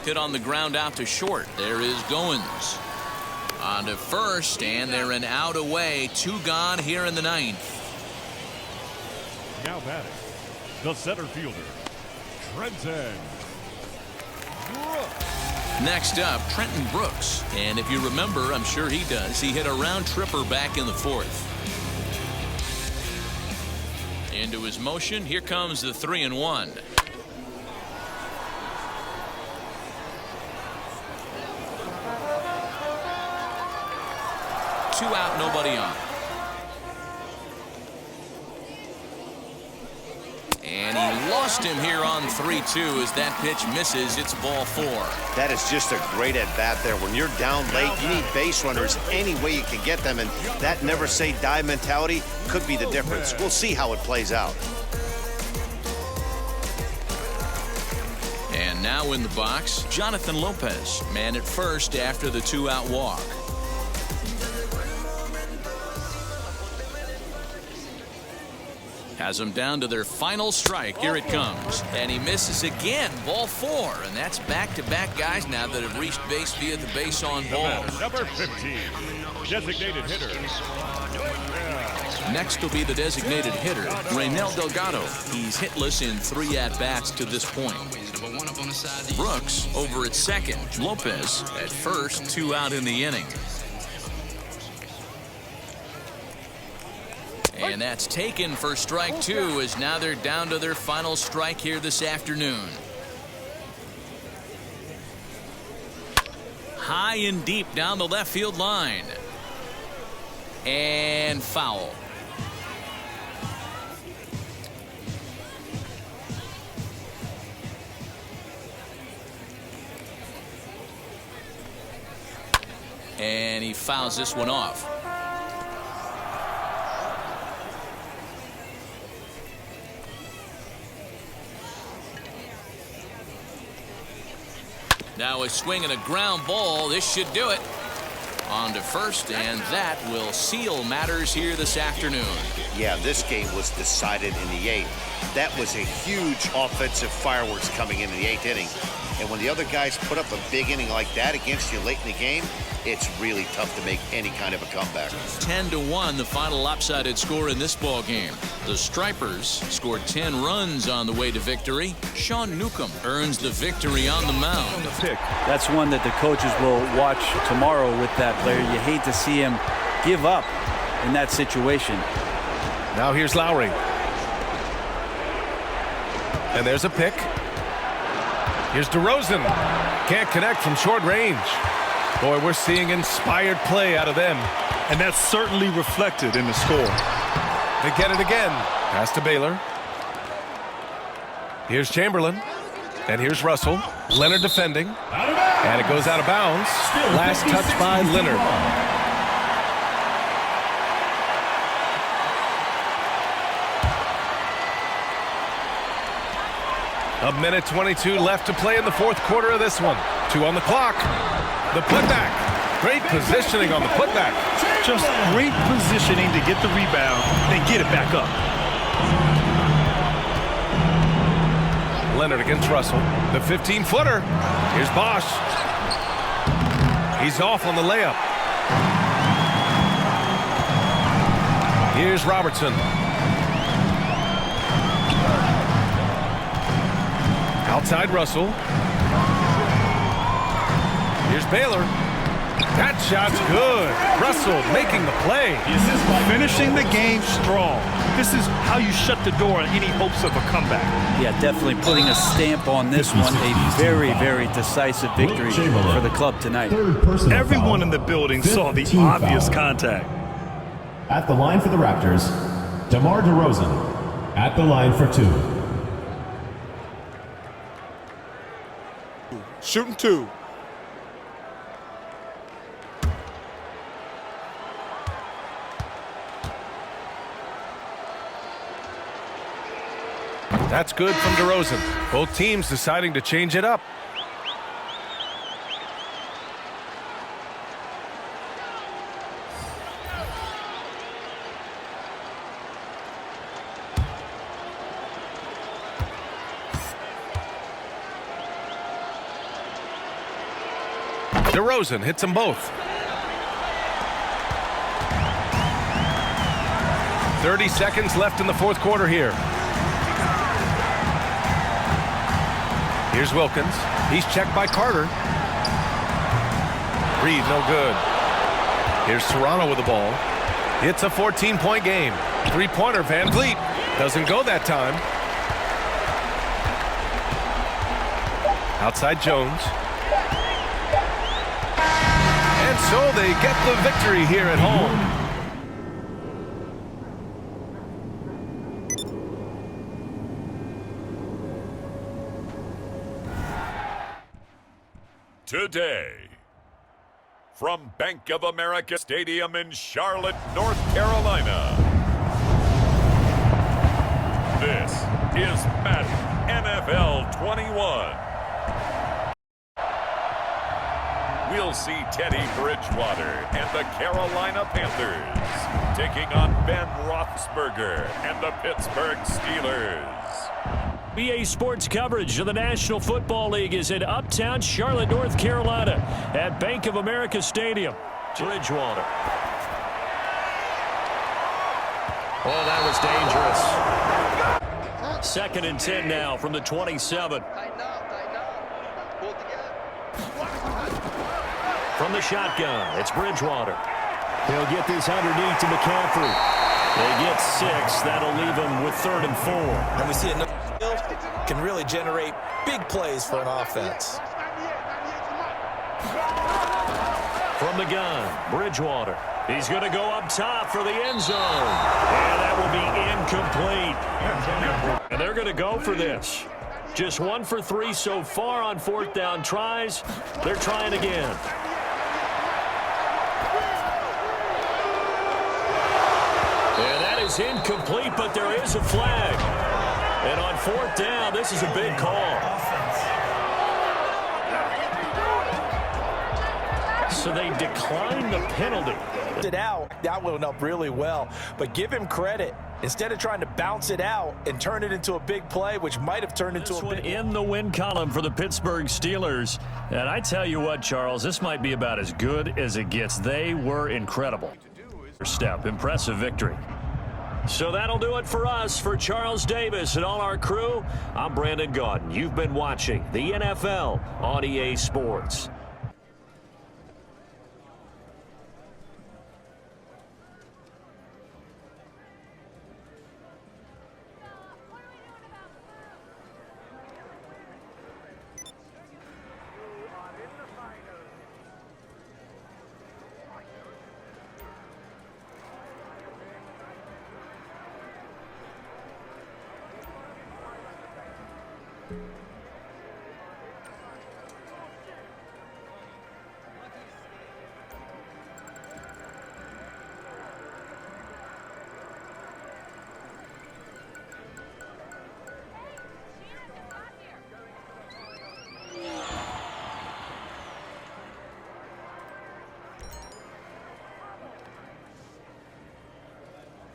hit on the ground out to short. There is Goins on to first, and they're an out away. 2 gone here in the 9th. Now batting, the center fielder, Trenton Brooks. Next up, Trenton Brooks. And if you remember, I'm sure he does, he hit a round tripper back in the 4th. Into his motion, here comes the 3-1. 2 out, nobody on. And he lost him here on 3-2 as that pitch misses. It's ball 4. That is just a great at-bat there. When you're down late, you need base runners any way you can get them, and that never say die mentality could be the difference. We'll see how it plays out. And now in the box, Jonathan Lopez, man at first after the 2-out walk. Has them down to their final strike. Here it comes. And he misses again. Ball 4. And that's back-to-back guys now that have reached base via the base on ball. Number 15, designated hitter. Next will be the designated hitter, Raynel Delgado. He's hitless in 3 at-bats to this point. Brooks over at second. Lopez at first. 2 out in the inning. And that's taken for strike 2 as now they're down to their final strike here this afternoon. High and deep down the left field line. And foul. And he fouls this one off. Now a swing and a ground ball. This should do it. On to first, and that will seal matters here this afternoon. Yeah, this game was decided in the 8th. That was a huge offensive fireworks coming in the 8th inning. And when the other guys put up a big inning like that against you late in the game, it's really tough to make any kind of a comeback. 10-1, the final lopsided score in this ball game. The Stripers scored 10 runs on the way to victory. Sean Newcomb earns the victory on the mound. That's one that the coaches will watch tomorrow with that player. You hate to see him give up in that situation. Now here's Lowry. And there's a pick. Here's DeRozan. Can't connect from short range. Boy, we're seeing inspired play out of them. And that's certainly reflected in the score. They get it again. Pass to Baylor. Here's Chamberlain. And here's Russell. Leonard defending. And it goes out of bounds. Last touch by Leonard. A minute 22 left to play in the 4th quarter of this one. 2 on the clock. The putback. Great positioning on the putback. Just great positioning to get the rebound and get it back up. Leonard against Russell. The 15-footer. Here's Bosch. He's off on the layup. Here's Robertson. Outside Russell. Here's Baylor. That shot's good. Russell making the play. Finishing the game strong. This is how you shut the door on any hopes of a comeback. Yeah, definitely putting a stamp on this one. A very, very decisive victory for the club tonight. Everyone in the building saw the obvious contact. At the line for the Raptors, DeMar DeRozan. At the line for 2. Shooting 2. That's good from DeRozan. Both teams deciding to change it up. DeRozan hits them both. 30 seconds left in the fourth quarter here. Here's Wilkins. He's checked by Carter. Reed, no good. Here's Toronto with the ball. It's a 14-point game. Three-pointer, Van Vliet. Doesn't go that time. Outside Jones. And so they get the victory here at home. Today, from Bank of America Stadium in Charlotte, North Carolina, this is Madden NFL 21. We'll see Teddy Bridgewater and the Carolina Panthers taking on Ben Roethlisberger and the Pittsburgh Steelers. BA Sports coverage of the National Football League is in uptown Charlotte, North Carolina at Bank of America Stadium. Bridgewater. Oh, that was dangerous. 2nd and 10 now from the 27. From the shotgun, it's Bridgewater. He'll get this underneath to McCaffrey. They get 6. That'll leave him with 3rd and 4. And we see it can really generate big plays for an offense. From the gun, Bridgewater. He's going to go up top for the end zone. And that will be incomplete. And they're going to go for this. Just 1 for 3 so far on 4th down tries. They're trying again. And that is incomplete, but there is a flag. And on 4th down, this is a big call. So they declined the penalty. It out, that went up really well. But give him credit. Instead of trying to bounce it out and turn it into a big play, which might have turned into a big in the win column for the Pittsburgh Steelers. And I tell you what, Charles, this might be about as good as it gets. They were incredible. Impressive victory. So that'll do it for us. For Charles Davis and all our crew, I'm Brandon Gaudin. You've been watching the NFL on EA Sports.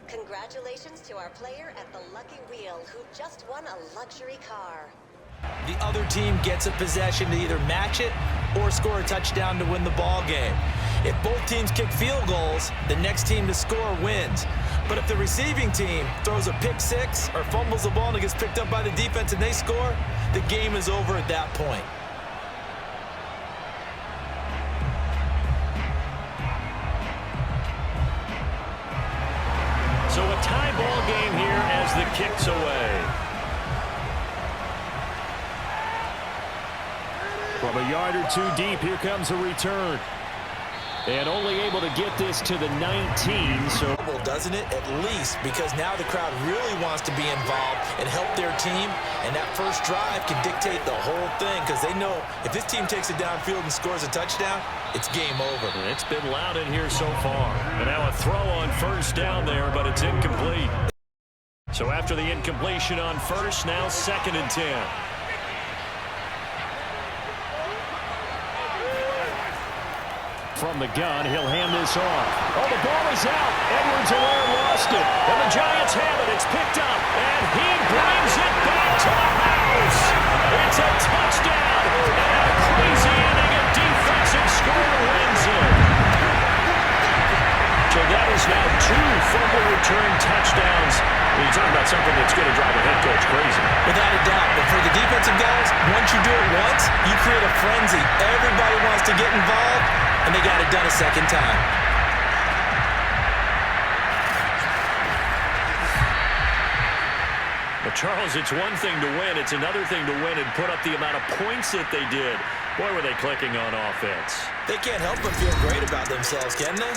Congratulations to our player at the Lucky Wheel who just won a luxury car. The other team gets a possession to either match it or score a touchdown to win the ball game. If both teams kick field goals, the next team to score wins. But if the receiving team throws a pick six or fumbles the ball and it gets picked up by the defense and they score, the game is over at that point. So a tie ball game here as the kick's away. From a yard or two deep, here comes a return. And only able to get this to the 19. So, doesn't it? At least because now the crowd really wants to be involved and help their team. And that first drive can dictate the whole thing because they know if this team takes it downfield and scores a touchdown, it's game over. It's been loud in here so far. And now a throw on first down there, but it's incomplete. So after the incompletion on first, now 2nd and 10. From the gun, he'll hand this off. Oh, the ball is out. Edwards-Helaire lost it. And the Giants have it. It's picked up. And he brings it back to the house. It's a touchdown. And a crazy inning of defensive scoring. fumble return touchdowns. You talk about something that's going to drive a head coach crazy. Without a doubt. But for the defensive guys, once you do it once, you create a frenzy. Everybody wants to get involved, and they got it done a second time. But Charles, it's one thing to win. It's another thing to win and put up the amount of points that they did. Boy, were they clicking on offense. They can't help but feel great about themselves, can they?